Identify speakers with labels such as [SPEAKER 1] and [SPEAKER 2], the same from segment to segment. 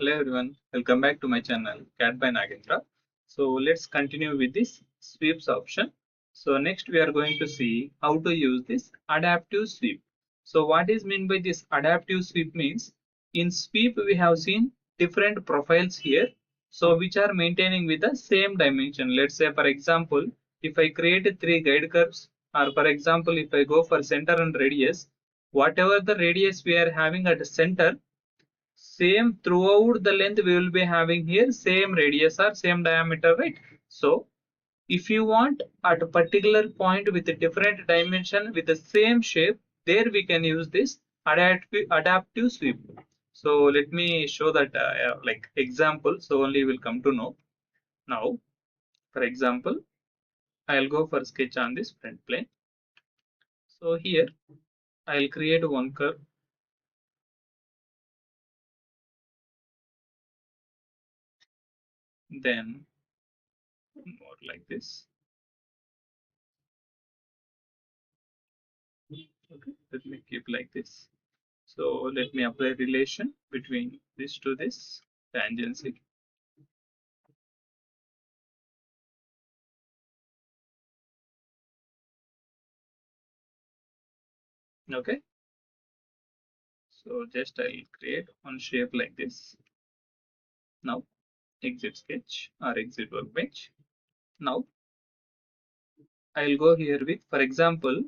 [SPEAKER 1] Hello everyone, welcome back to my channel CAT by Nagendra. So let's continue with this sweeps option. So next we are going to see how to use this adaptive sweep. So what is meant by this adaptive sweep means in sweep we have seen different profiles here. So which are maintaining with the same dimension. Let's say for example, if I create three guide curves, or for example if I go for center and radius, whatever the radius we are having at the center, same throughout the length we will be having here same radius or same diameter, right? So if you want at a particular point with a different dimension with the same shape, there we can use this adaptive sweep. So let me show that like example, so only will come to know. Now for example, I'll go for sketch on this front plane. So here I'll create one curve, then more like this. Okay, let me keep like this. So let me apply relation between this to this tangency. Okay, so just I'll create one shape like this. Now exit sketch or exit workbench. Now I'll go here with, for example,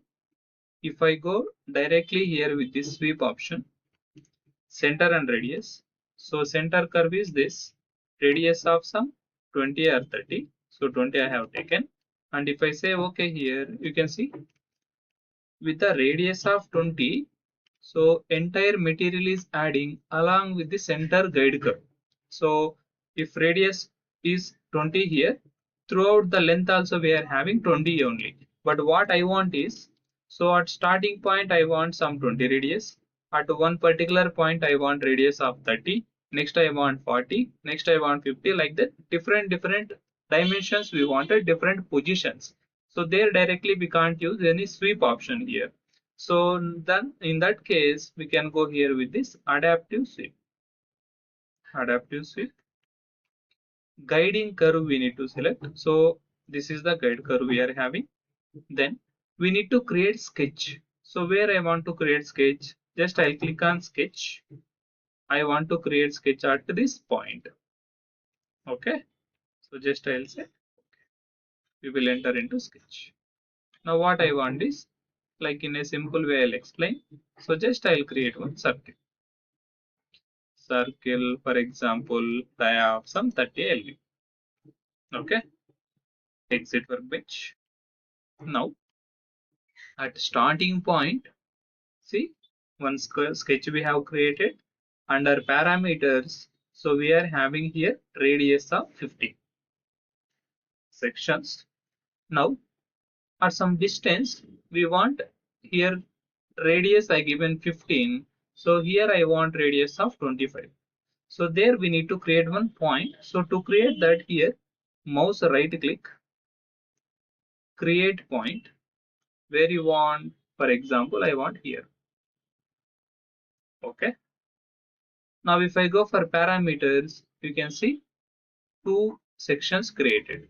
[SPEAKER 1] if I go directly here with this sweep option, center and radius. So center curve is this, radius of some 20 or 30. So 20 I have taken. And if I say okay here, you can see with the radius of 20, so entire material is adding along with the center guide curve. So if radius is 20 here, throughout the length also we are having 20 only. But what I want is, so at starting point I want some 20 radius. At one particular point I want radius of 30. Next I want 40. Next I want 50. Like that, different dimensions we wanted, different positions. So there directly we can't use any sweep option here. So then in that case, we can go here with this adaptive sweep. Adaptive sweep. Guiding curve we need to select. So this is the guide curve we are having. Then we need to create sketch. So where I want to create sketch, just I'll click on sketch. I want to create sketch at this point. Okay. So just I'll say we will enter into sketch. Now what I want is, like in a simple way I'll explain. So just I'll create one circle. Circle, for example, dia of some 30 LV. Okay, exit workbench. Now at starting point, see one sketch we have created under parameters. So we are having here radius of 50 sections. Now at some distance we want here radius I given 15. So here I want radius of 25. So there we need to create one point. So to create that, here mouse right click, create point, where you want, for example I want here. Okay, now if I go for parameters, you can see two sections created.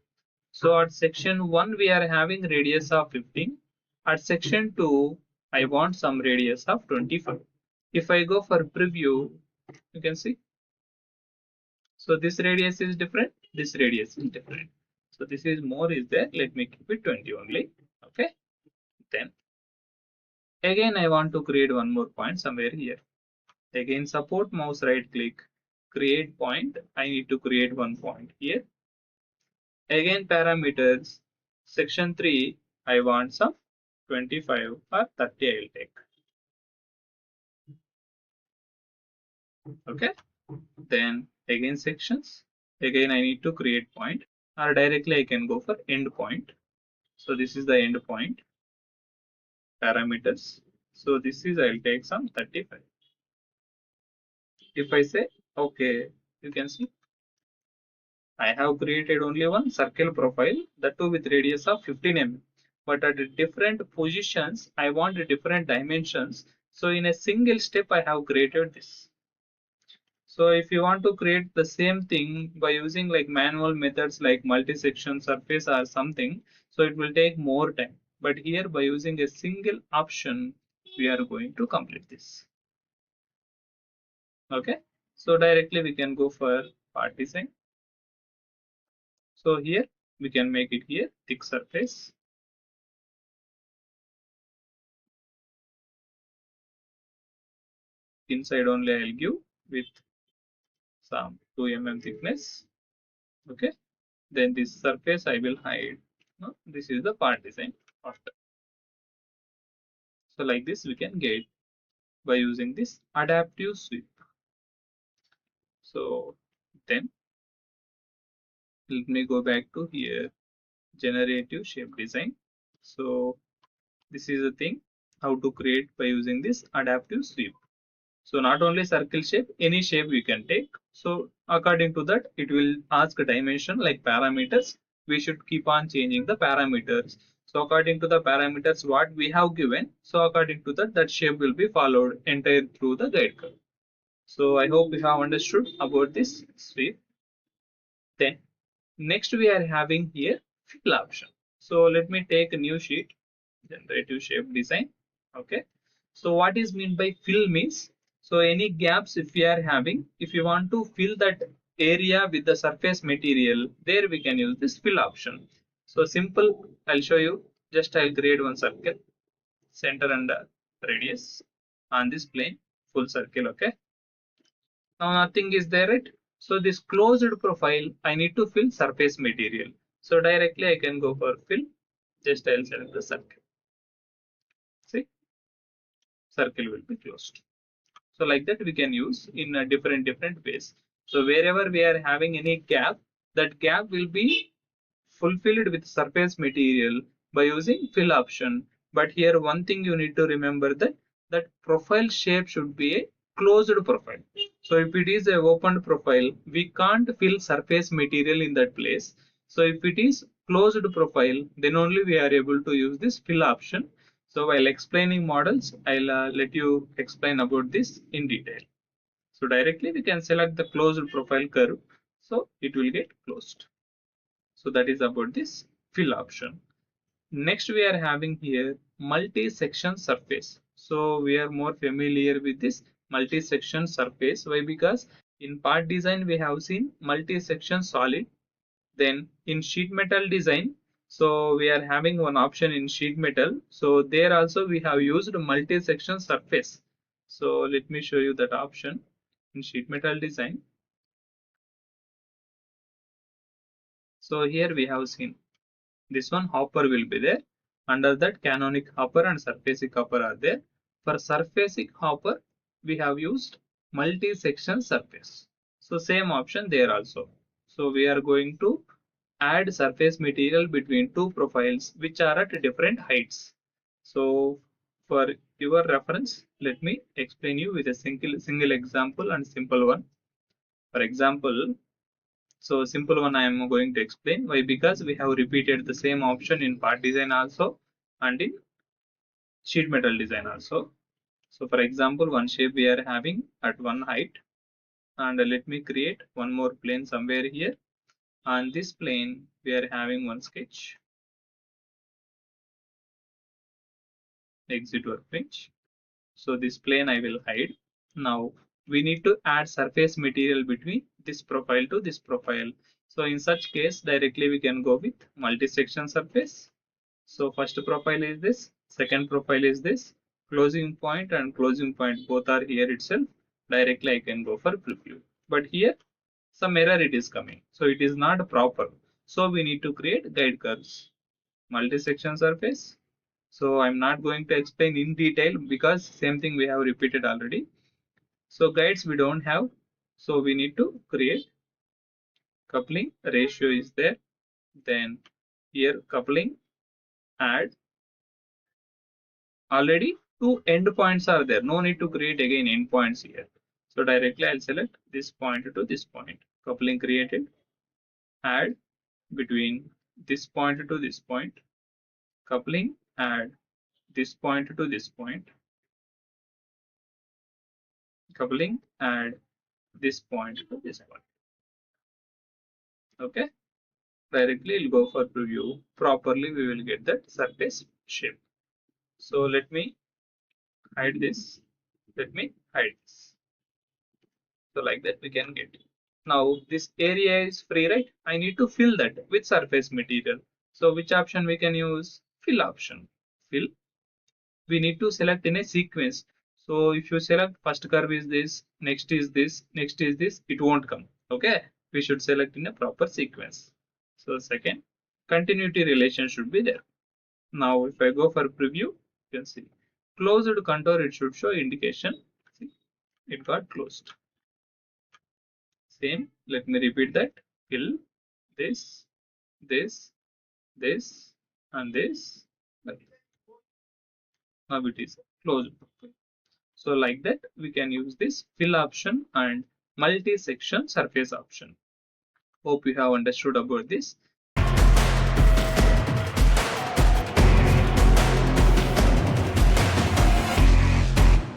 [SPEAKER 1] So at section 1 we are having radius of 15. At section 2 I want some radius of 25. If I go for preview, you can see, so this radius is different, this radius is different. So this is more is there, let me keep it 20 only. Okay, then again I want to create one more point somewhere here. Again support, mouse right click, create point. I need to create one point here. Again parameters, section 3 I want some 25 or 30 I will take. Okay, then again sections, again I need to create point, or directly I can go for end point. So this is the end point parameters. So this is I'll take some 35. If I say okay, you can see I have created only one circle profile, that too with radius of 15 mm. But at different positions, I want different dimensions. So in a single step, I have created this. So if you want to create the same thing by using like manual methods like multi-section surface or something, so it will take more time. But here by using a single option, we are going to complete this. Okay. So directly we can go for part design. So here we can make it here thick surface. Inside only I'll give with some 2 mm thickness. Okay. Then this surface I will hide. No, this is the part design after. So like this we can get by using this adaptive sweep. So then let me go back to here, generative shape design. So this is the thing how to create by using this adaptive sweep. So not only circle shape, any shape we can take. So according to that, it will ask a dimension like parameters. We should keep on changing the parameters. So according to the parameters what we have given, so according to that, that shape will be followed entire through the guide curve. So I hope you have understood about this sweep. Then next we are having here fill option. So let me take a new sheet, generative shape design. Okay. So what is mean by fill means, so any gaps if we are having, if you want to fill that area with the surface material, there we can use this fill option. So simple, I'll show you. Just I'll create one circle, center and radius on this plane, full circle. Okay. Now nothing is there, right? So this closed profile, I need to fill surface material. So directly I can go for fill. Just I'll select the circle. See, circle will be closed. So like that we can use in a different ways. So wherever we are having any gap, that gap will be fulfilled with surface material by using fill option. But here one thing you need to remember, that that profile shape should be a closed profile. So if it is a open profile, we can't fill surface material in that place. So if it is closed profile, then only we are able to use this fill option. So while explaining models, I'll let you explain about this in detail. So directly we can select the closed profile curve. So it will get closed. So that is about this fill option. Next we are having here multi-section surface. So we are more familiar with this multi-section surface. Why? Because in part design we have seen multi-section solid. Then in sheet metal design, so we are having one option in sheet metal. So there also we have used multi-section surface. So let me show you that option in sheet metal design. So here we have seen this one hopper will be there. Under that canonic hopper and surfacic hopper are there. For surfacic hopper, we have used multi-section surface. So same option there also. So we are going to add surface material between two profiles which are at different heights. So for your reference, let me explain you with a single example and simple one. For example, so simple one I am going to explain. Why? Because we have repeated the same option in part design also and in sheet metal design also. So for example, one shape we are having at one height, and let me create one more plane somewhere here. On this plane we are having one sketch, exit workbench. So this plane I will hide. Now we need to add surface material between this profile to this profile. So in such case directly we can go with multi-section surface. So first profile is this, second profile is this, closing point and closing point both are here itself. Directly I can go for preview. But here some error it is coming. So it is not proper. So we need to create guide curves. Multi-section surface. So I'm not going to explain in detail because same thing we have repeated already. So guides we don't have. So we need to create coupling ratio is there. Then here coupling add. Already two endpoints are there. No need to create again endpoints here. So directly I'll select this point to this point. Coupling created. Add between this point to this point. Coupling add this point to this point. Coupling add this point to this point. Okay, directly we'll go for preview. Properly we will get that surface shape. So let me hide this. Let me hide this. So like that we can get. Now this area is free, right? I need to fill that with surface material. So which option we can use? Fill option. Fill. We need to select in a sequence. So if you select first curve is this, next is this, next is this, it won't come. Okay. We should select in a proper sequence. So second, continuity relation should be there. Now if I go for preview, you can see closed contour, it should show indication. See, it got closed. Same, let me repeat that. Fill this, this, this, and this. Now it is closed. So like that, we can use this fill option and multi-section surface option. Hope you have understood about this.